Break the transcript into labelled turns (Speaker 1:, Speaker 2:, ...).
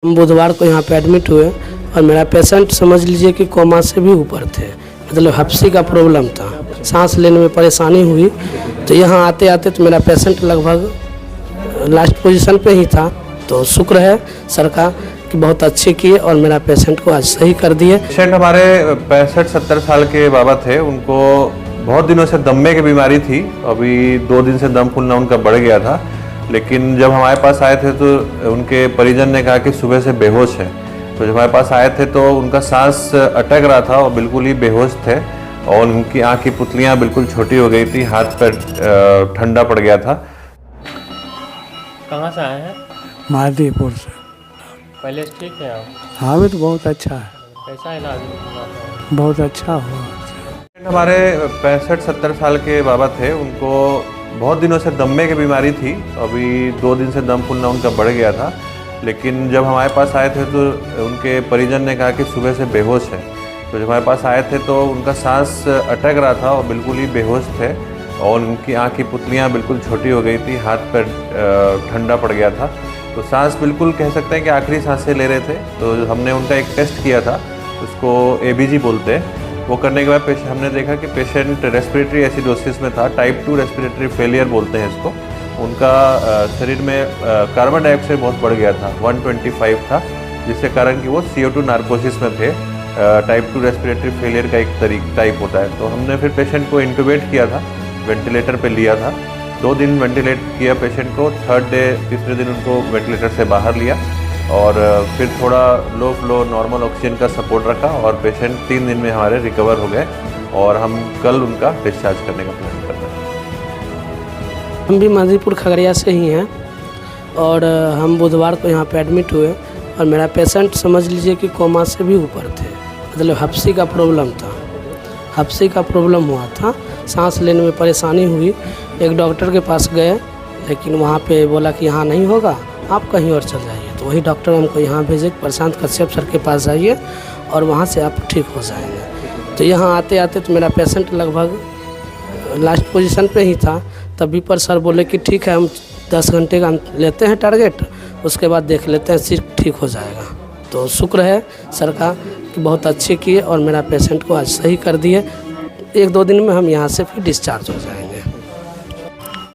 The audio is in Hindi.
Speaker 1: हम बुधवार को यहाँ पे एडमिट हुए और मेरा पेशेंट समझ लीजिए कि कोमा से भी ऊपर थे, मतलब हफ्सी का प्रॉब्लम था, सांस लेने में परेशानी हुई। तो यहाँ आते आते तो मेरा पेशेंट लगभग लास्ट पोजीशन पे ही था। तो शुक्र है सरकार कि बहुत अच्छे किए और मेरा पेशेंट को आज सही कर दिए।
Speaker 2: पेशेंट हमारे 65-70 साल के बाबा थे। उनको बहुत दिनों से दम्मे की बीमारी थी। अभी 2 दिन से दम फूलना उनका बढ़ गया था, लेकिन जब हमारे पास आए थे तो उनके परिजन ने कहा कि सुबह से बेहोश है। तो जब हमारे पास आए थे तो उनका सांस अटक रहा था और बिल्कुल ही बेहोश थे और उनकी आँख की पुतलियाँ बिल्कुल छोटी हो गई थी, हाथ पैर ठंडा पड़ गया था।
Speaker 3: कहाँ से आए हैं?
Speaker 4: महादेवपुर से।
Speaker 3: पहले से ठीक है आप?
Speaker 4: हाँ भी तो बहुत अच्छा है,
Speaker 3: कैसा इलाज हुआ?
Speaker 4: बहुत अच्छा हुआ।
Speaker 2: हमारे 65-70 साल के बाबा थे। उनको बहुत दिनों से दम्मे की बीमारी थी। अभी 2 दिन से दम फूलना उनका बढ़ गया था, लेकिन जब हमारे पास आए थे तो उनके परिजन ने कहा कि सुबह से बेहोश है। तो जब हमारे पास आए थे तो उनका सांस अटक रहा था और बिल्कुल ही बेहोश थे और उनकी आँख की पुतलियाँ बिल्कुल छोटी हो गई थी, हाथ पैर ठंडा पड़ गया था। तो सांस बिल्कुल कह सकते हैं कि आखिरी सांसें ले रहे थे। तो हमने उनका एक टेस्ट किया था, उसको ABG बोलते हैं। वो करने के बाद हमने देखा कि पेशेंट रेस्पिरेटरी एसिडोसिस में था, टाइप 2 रेस्पिरेटरी फेलियर बोलते हैं इसको। उनका शरीर में कार्बन डाइऑक्साइड बहुत बढ़ गया था, 125 था, जिसके कारण कि वो CO2 नार्कोसिस में थे। टाइप 2 रेस्पिरेटरी फेलियर का एक टाइप होता है। तो हमने फिर पेशेंट को इंटूबेट किया था, वेंटिलेटर पे लिया था। 2 दिन वेंटिलेट किया पेशेंट को। थर्ड डे, तीसरे दिन उनको वेंटिलेटर से बाहर लिया और फिर थोड़ा लो फ्लो नॉर्मल ऑक्सीजन का सपोर्ट रखा और पेशेंट 3 दिन में हमारे रिकवर हो गए और हम कल उनका डिस्चार्ज करने का प्लान कर रहे हैं।
Speaker 1: हम भी माधीपुर खगड़िया से ही हैं और हम बुधवार को यहाँ पे एडमिट हुए और मेरा पेशेंट समझ लीजिए कि कोमा से भी ऊपर थे, मतलब हफ्सी का प्रॉब्लम था, हफ्सी का प्रॉब्लम हुआ था, सांस लेने में परेशानी हुई। एक डॉक्टर के पास गए, लेकिन वहाँ पे बोला कि यहाँ नहीं होगा, आप कहीं और चल जाइए। तो वही डॉक्टर हमको यहाँ भेजे, प्रशांत कश्यप सर के पास जाइए और वहाँ से आप ठीक हो जाएंगे। तो यहाँ आते आते तो मेरा पेशेंट लगभग लास्ट पोजीशन पे ही था। तभी पर सर बोले कि ठीक है, हम 10 घंटे का लेते हैं टारगेट, उसके बाद देख लेते हैं, सिर्फ ठीक हो जाएगा। तो शुक्र है सरकार कि बहुत अच्छे किए और मेरा पेशेंट को आज सही कर दिए। 1-2 दिन में हम यहाँ से फिर डिस्चार्ज हो जाएंगे।